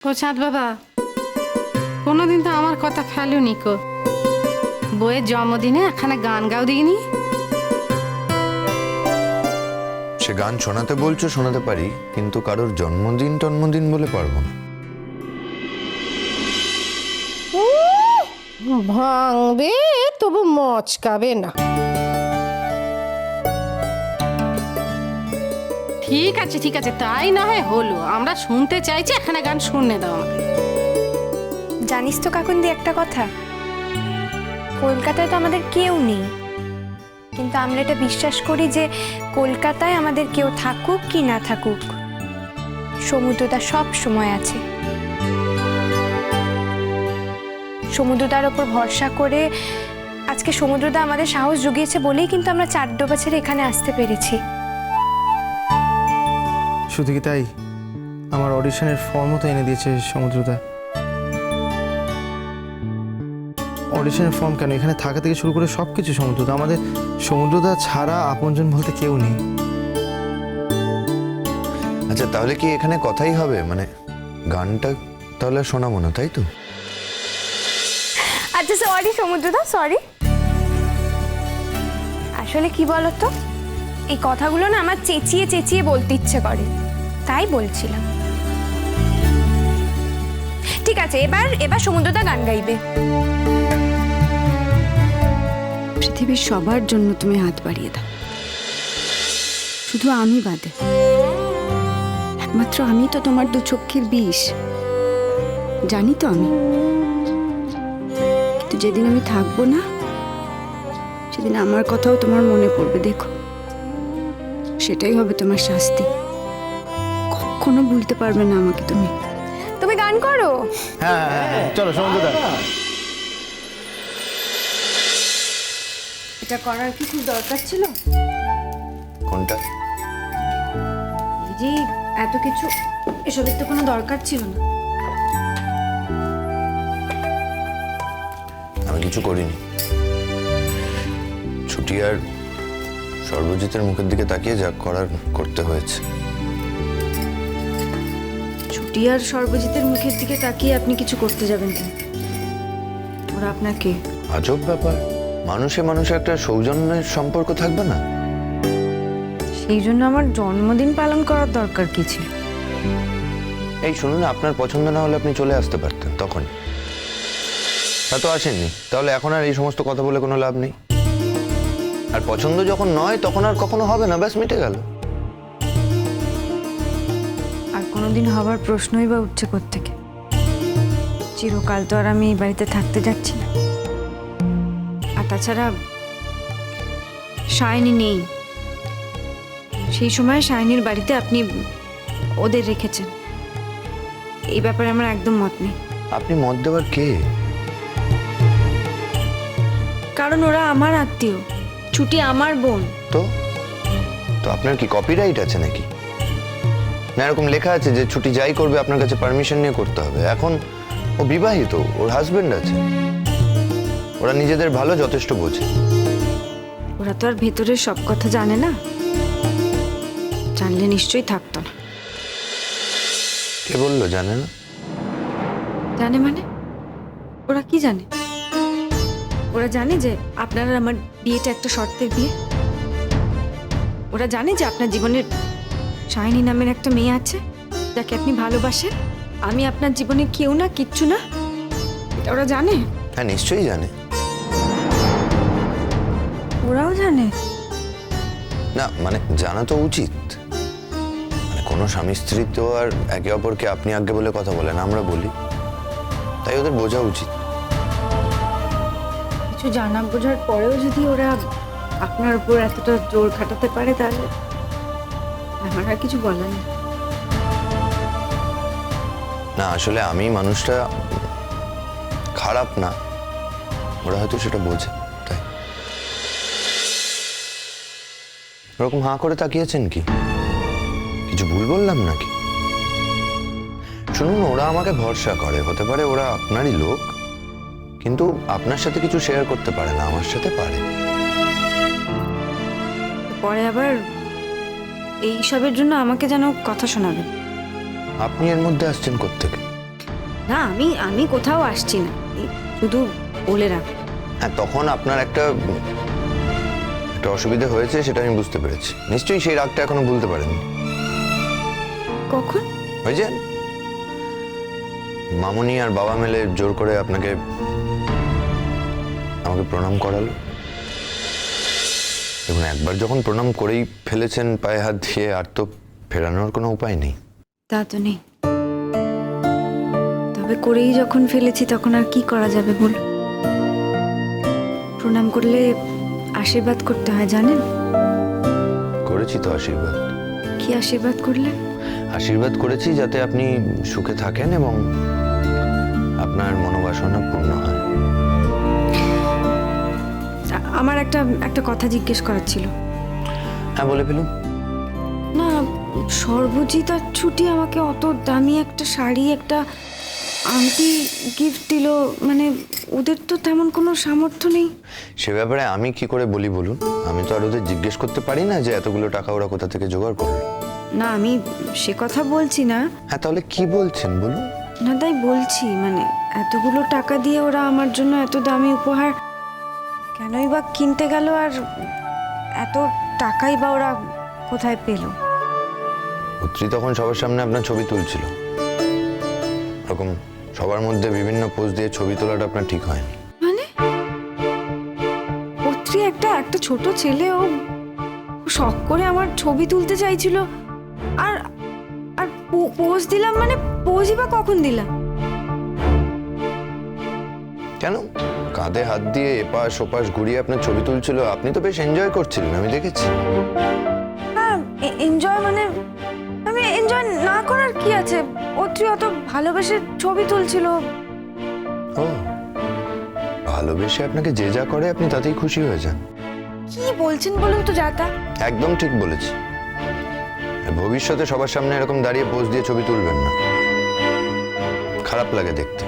ও চাঁদ বাবা, কোনোদিন তো আমার কথা ফেলুনি কো। বইয়ের জন্মদিনে একখানা গান গাও দিইনি? সে গান শোনাতে বলছো, শোনাতে পারি, কিন্তু কারোর জন্মদিন বলে পারবো না। ভাঙবে তবু মচকাবে না। ঠিক আছে, তাই না হয় হলো। আমরা শুনতে চাইছি, একখানা গান শুনে দাও আমাকে। জানিস তো কাকুন্দি একটা কথা, কলকাতায় তো আমাদের কেউ নেই, কিন্তু আমরা এটা বিশ্বাস করি যে কলকাতায় আমাদের কেউ থাকুক কি না থাকুক, সমুদ্রটা সব সময় আছে। সমুদ্রটার ওপর ভরসা করে আজকে সমুদ্রটা আমাদের সাহস জুগিয়েছে বলেই কিন্তু আমরা চারডোবা ছেড়ে এখানে আসতে পেরেছি। শুধু কি তাই, আমার অডিশনের ফর্মও তো এনে দিয়েছে সমুদ্রদা। অডিশনের ফর্ম কেন, এখানে থাকা থেকে শুরু করে সব কিছু সমুদ্রদা। আমাদের সমুদ্রদা ছাড়া আপনজন বলতে কেউ নেই। আচ্ছা, তাহলে কি এখানে কথাই হবে? মানে গানটা তাহলে শোনাবো না, তাই তো? আচ্ছা সরি সমুদ্রদা, সরি। আসলে কি বলতো, এই কথাগুলো না আমার চেঁচিয়ে চেঁচিয়ে বলতে ইচ্ছে করে, তাই বলছিলাম। ঠিক আছে, এবার সমুদ্রদা গান গাইবে। পৃথিবীর সবার জন্য তুমি হাত বাড়িয়ে দাও, শুধু আমি বাদে। একমাত্র আমি তো তোমার দু চক্ষের বিষ, জানি তো আমি। কিন্তু যেদিন আমি থাকবো না, সেদিন আমার কথাও তোমার মনে পড়বে, দেখো। সেটাই হবে তোমার শাস্তি। কখনো ভুলতে পারবে না আমাকে তুমি। তুমি গান করো। হ্যাঁ, চলো সমুদ্রদা। এটা করার কি খুব দরকার ছিল? কোনটা? এই যে এত কিছু, এসবের তো কোনো দরকার ছিল না। আমি কিছু করিনি। ছুটি আর সর্বজিতের মুখের দিকে তাকিয়ে যা করার করতে হয়েছে। ছুটি আর সর্বজিতের মুখের দিকে তাকিয়ে আপনি কিছু করতে যাবেন কেন? ওরা আপনাকে। আজব ব্যাপার, মানুষে মানুষে একটা সৌজন্যের সম্পর্ক থাকবে না? সেই জন্য আমার জন্মদিন পালন করার দরকার কি ছিল? এই শুনুন, আপনার পছন্দ না হলে আপনি চলে আসতে পারতেন তখন। তা তো আসেননি, তাহলে এখন আর এই সমস্ত কথা বলে কোনো লাভ নেই। আর পছন্দ যখন নয় তখন আর কখনো হবে না, ব্যাস মিটে গেল। আর কোনোদিন হবার প্রশ্নই বা উঠছে কোত্থেকে? চিরকাল তো আর আমি এই বাড়িতে থাকতে যাচ্ছি না। আর তাছাড়া শাইনি নেই। সেই সময় শাইনির বাড়িতে আপনি ওদের রেখেছেন, এই ব্যাপারে আমার একদম মত নেই। আপনি মত দেওয়ার কে? কারণ ওরা আমার আত্মীয়, ছুটি আমার বোন। তো তো আপনার কি কপিরাইট আছে নাকি? না, এরকম লেখা আছে যে ছুটি যাই করবে আপনার কাছে পারমিশন নিয়ে করতে হবে। এখন ও বিবাহিত, ওর হাজবেন্ড আছে, ওরা নিজেদের ভালো যথেষ্ট বোঝে। ওরা তো আর ভেতরের সব কথা জানে না, জানলে নিশ্চয়ই থাকতো না। কে বললো জানে না? জানে মানে? ওরা কি জানে? ওরা জানে যে আপনার আর আমার বিয়েটা একটা শর্তের বিয়ে। ওরা জানে যে আপনার জীবনের শাইনি নামের একটা মেয়ে আছে, যাকে আপনি ভালোবাসেন। আমি আপনার জীবনে কেউ না, কিচ্ছু না, এটা ওরা জানে। হ্যাঁ, নিশ্চয়ই জানে। ওরাও জানে। না মানে জানা তো উচিত। মানে কোনো স্বামী স্ত্রী তো আর একে অপরকে আপনি আগে বলে কথা বলে না, আমরা বলি, তাই ওদের বোঝা উচিত। কিছু জানা বোঝার পরেও যদি ওরা আপনার উপর এতটা জোর খাটাতে পারে, তাহলে আমার আর কিছু বলার নেই। না আসলে আমি মানুষটা খারাপ না, ওরা হয়তো সেটা বোঝে, তাই। ওরকম হাঁ করে তাকিয়েছেন কি? কিছু ভুল বললাম নাকি? শুনুন, ওরা আমাকে ভরসা করে, হতে পারে ওরা আপনারই লোক, কিন্তু আপনার সাথে কিছু শেয়ার করতে পারে না, আমার সাথে পারে। পরে আবার এই সবের জন্য আমাকে যেন কথা শোনাবেন। আপনি এর মধ্যে আসছেন কোত্থেকে? না, আমি কোথাও আসছি না, এই শুধু বলে রাখ। হ্যাঁ, তখন আপনার একটা অসুবিধা হয়েছে, সেটা আমি বুঝতে পেরেছি। নিশ্চয়ই সেই রাগটা এখনো ভুলতে পারেননি। কখন? ওই যে মামুনি আর বাবা মিলে জোর করে আমাকে প্রণাম করালো। এবং একবার যখন প্রণাম করেই ফেলেছেন পায়ে হাত দিয়ে, আর তো ফেরানোর কোনো উপায় নেই। তা তো নেই, তবে করেই যখন ফেলেছি তখন আর কি করা যাবে বল? প্রণাম করলে আশীর্বাদ করতে হয়, জানেন? করেছি তো আশীর্বাদ। কি আশীর্বাদ করলেন? আশীর্বাদ করেছি যাতে আপনি সুখে থাকেন এবং আপনার মনোবাসনা পূর্ণ হয়। আমার একটা কথা জিজ্ঞেস করার ছিল। হ্যাঁ, বলে ফেলুন। না, সর্বজিৎ আর ছুটি আমাকে অত দামি একটা শাড়ি, একটা আংটি গিফট দিল, মানে ওদের তো তেমন কোনো সামর্থ্য নেই। সে ব্যাপারে আমি কি করে বলি বলুন? আমি তো আর ওদের জিজ্ঞেস করতে পারি না যে এতগুলো টাকা ওরা কোথা থেকে জোগাড় করলো। না, আমি সে কথা বলছি না। হ্যাঁ, তাহলে কি বলছেন বলুন? না, তাই বলছি, মানে এতগুলো টাকা দিয়ে ওরা আমার জন্য এত দামি উপহার কেনই বা কিনতে গেল, আর এত টাকাই বা ওরা কোথায় পেল? পুত্রী তখন সবার সামনে আপনার ছবি তুলছিল। এরকম সবার মধ্যে বিভিন্ন পোজ দিয়ে ছবি তোলাটা আপনার ঠিক হয়নি। মানে পুত্রী একটা ছোট ছেলে, ও শখ করে আমার ছবি তুলতে চাইছিল, আর আর পোজ দিলাম, মানে পোজই বা কখন দিলাম? কেন? কাঁধে হাত দিয়ে এপাশ ওপাশ ঘুরিয়ে আপনার ছবি তুলছিল, আপনি তো বেশ এনজয় করছিলেন, আমি দেখেছি। হ্যাঁ, এনজয় মানে আমি এনজয় না করার কি আছে? পুত্রী অত ভালোবেসে ছবি তুলছিল। ও, ভালোবেসে আপনাকে যে যা করে আপনি তাতেই খুশি হয়ে যান? কি বলছেন বলুন তো যাতা? একদম ঠিক বলেছি। ভবিষ্যতে সবার সামনে এরকম দাঁড়িয়ে পোজ দিয়ে ছবি তুলবেন না, খারাপ লাগে দেখতে।